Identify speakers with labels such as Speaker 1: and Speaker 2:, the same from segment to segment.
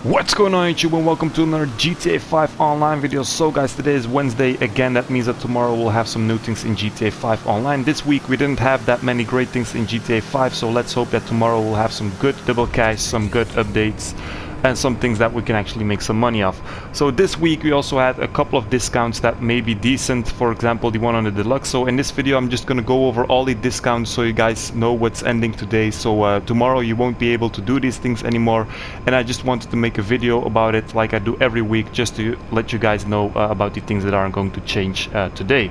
Speaker 1: What's going on YouTube, and welcome to another GTA 5 online video. So guys, today is Wednesday again. That means that tomorrow we'll have some new things in GTA 5 online. This week we didn't have that many great things in GTA 5, so let's hope that tomorrow we'll have some good double cash, some good updates, and some things that we can actually make some money off. So this week we also had a couple of discounts that may be decent. For example, the one on the deluxe. So in this video I'm just gonna go over all the discounts so you guys know what's ending today. So tomorrow you won't be able to do these things anymore, and I just wanted to make a video about it like I do every week, just to let you guys know about the things that aren't going to change today.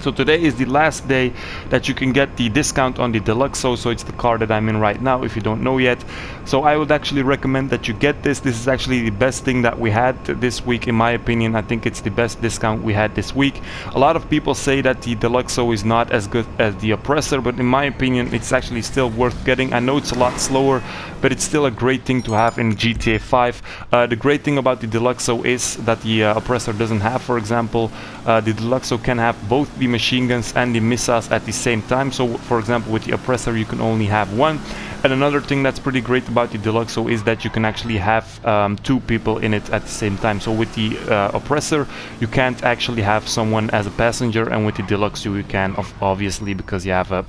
Speaker 1: So today is the last day that you can get the discount on the Deluxo, so it's the car that I'm in right now if you don't know yet. So I would actually recommend that you get this. This is actually the best thing that we had this week, in my opinion. I think it's the best discount we had this week. A lot of people say that the Deluxo is not as good as the Oppressor, but in my opinion it's actually still worth getting. I know it's a lot slower, but it's still a great thing to have in GTA 5. The great thing about the Deluxo is that the Oppressor doesn't have. For example, the Deluxo can have both the machine guns and the missiles at the same time. So for example, with the Oppressor you can only have one. And another thing that's pretty great about the Deluxo is that you can actually have two people in it at the same time. So with the Oppressor you can't actually have someone as a passenger, and with the Deluxo you can, obviously, because you have a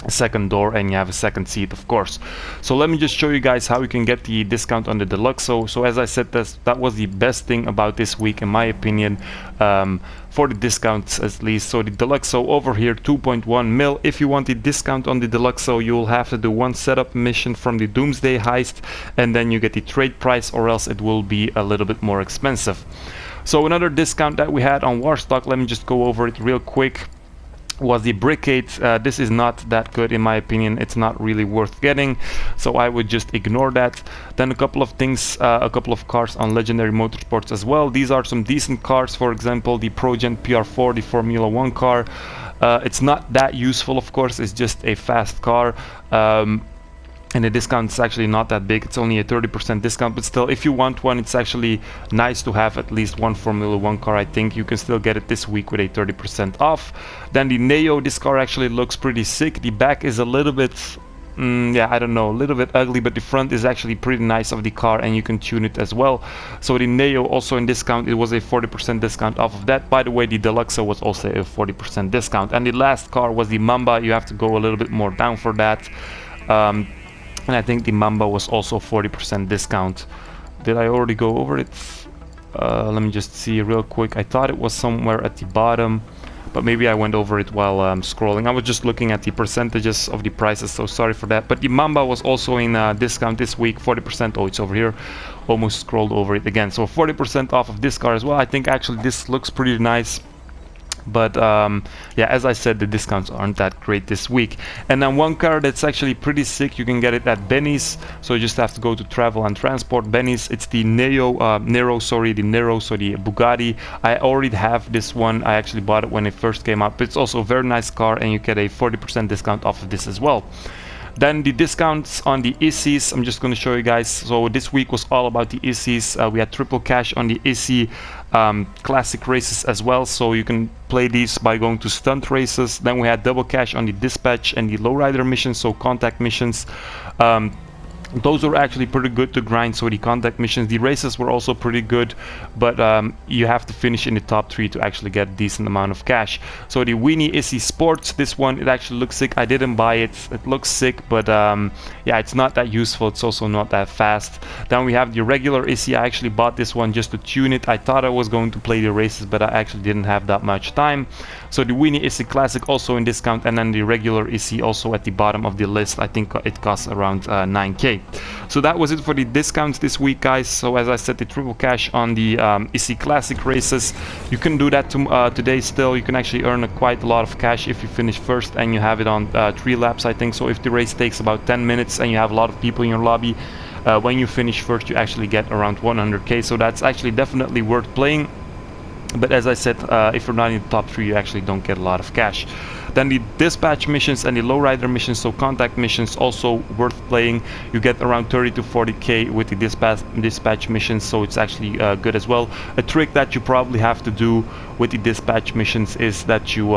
Speaker 1: second door and you have a second seat, of course. So let me just show you guys how you can get the discount on the Deluxo. So as I said, that was the best thing about this week, in my opinion, for the discounts at least. So the Deluxo over here, 2.1 mil. If you want the discount on the Deluxo, you will have to do one setup mission from the Doomsday heist, and then you get the trade price, or else it will be a little bit more expensive. So another discount that we had on Warstock, let me just go over it real quick, was the Brickade. This is not that good, in my opinion. It's not really worth getting, so I would just ignore that. Then a couple of things, a couple of cars on Legendary Motorsports as well. These are some decent cars. For example, the ProGen PR4, the Formula 1 car. It's not that useful, of course. It's just a fast car. And the discount is actually not that big. It's only a 30% discount, but still, if you want one, it's actually nice to have at least one Formula 1 car. I think you can still get it this week with a 30% off. Then the Neo, this car actually looks pretty sick. The back is a little bit, yeah, I don't know, a little bit ugly, but the front is actually pretty nice of the car, and you can tune it as well. So the Neo also in discount, it was a 40% discount off of that. By the way, the Deluxo was also a 40% discount. And the last car was the Mamba. You have to go a little bit more down for that. And I think the Mamba was also 40% discount. Did I already go over it? Let me just see real quick. I thought it was somewhere at the bottom, but maybe I went over it while scrolling. I was just looking at the percentages of the prices, so sorry for that. But the Mamba was also in discount this week, 40%. Oh, it's over here. Almost scrolled over it again. So 40% off of this car as well. I think actually this looks pretty nice. But yeah, as I said, the discounts aren't that great this week. And then one car that's actually pretty sick, you can get it at Benny's. So you just have to go to Travel and Transport, Benny's. It's the Nero, so the Bugatti. I already have this one. I actually bought it when it first came out. It's also a very nice car, and you get a 40% discount off of this as well. Then the discounts on the ISSIs, I'm just going to show you guys. So this week was all about the ISSIs. We had triple cash on the ISSI classic races as well, so you can play these by going to stunt races. Then we had double cash on the dispatch and the lowrider missions, so contact missions. Those were actually pretty good to grind. So the contact missions, the races were also pretty good, but you have to finish in the top 3 to actually get a decent amount of cash. So the Weenie ISSI Sports, this one, it actually looks sick. I didn't buy it. It looks sick, but yeah, it's not that useful. It's also not that fast. Then we have the regular ISSI. I actually bought this one just to tune it. I thought I was going to play the races, but I actually didn't have that much time. So the Weenie ISSI Classic also in discount, and then the regular ISSI also at the bottom of the list. I think it costs around 9k. So that was it for the discounts this week, guys. So as I said, the triple cash on the ISSI Classic races, you can do that today still. You can actually earn quite a lot of cash if you finish first and you have it on 3 laps, I think. So if the race takes about 10 minutes and you have a lot of people in your lobby, when you finish first you actually get around 100k. So that's actually definitely worth playing. But as I said, if you're not in the top 3, you actually don't get a lot of cash. Then the dispatch missions and the lowrider missions, so contact missions, also worth playing. You get around 30 to 40k with the dispatch missions, so it's actually good as well. A trick that you probably have to do with the dispatch missions is that you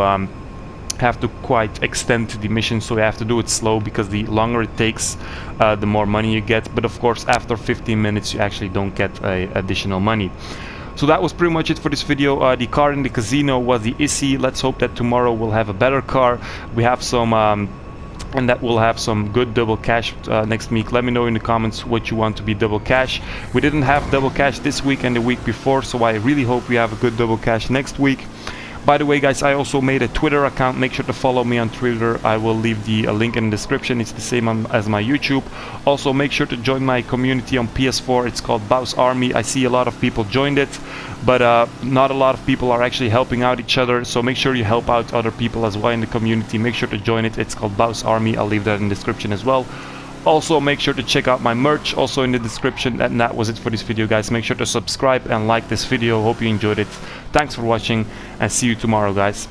Speaker 1: have to quite extend the mission, so you have to do it slow, because the longer it takes, the more money you get. But of course, after 15 minutes you actually don't get additional money. So that was pretty much it for this video. The car in the casino was the ISSI. Let's hope that tomorrow we'll have a better car. We have some and that we'll have some good double cash next week. Let me know in the comments what you want to be double cash. We didn't have double cash this week and the week before, so I really hope we have a good double cash next week. By the way, guys, I also made a Twitter account. Make sure to follow me on Twitter. I will leave the link in the description. It's the same as my YouTube. Also, make sure to join my community on PS4. It's called Baws Army. I see a lot of people joined it, but not a lot of people are actually helping out each other. So make sure you help out other people as well in the community. Make sure to join it. It's called Baws Army. I'll leave that in the description as well. Also, make sure to check out my merch, also in the description. And that was it for this video, guys. Make sure to subscribe and like this video. Hope you enjoyed it. Thanks for watching, and see you tomorrow, guys.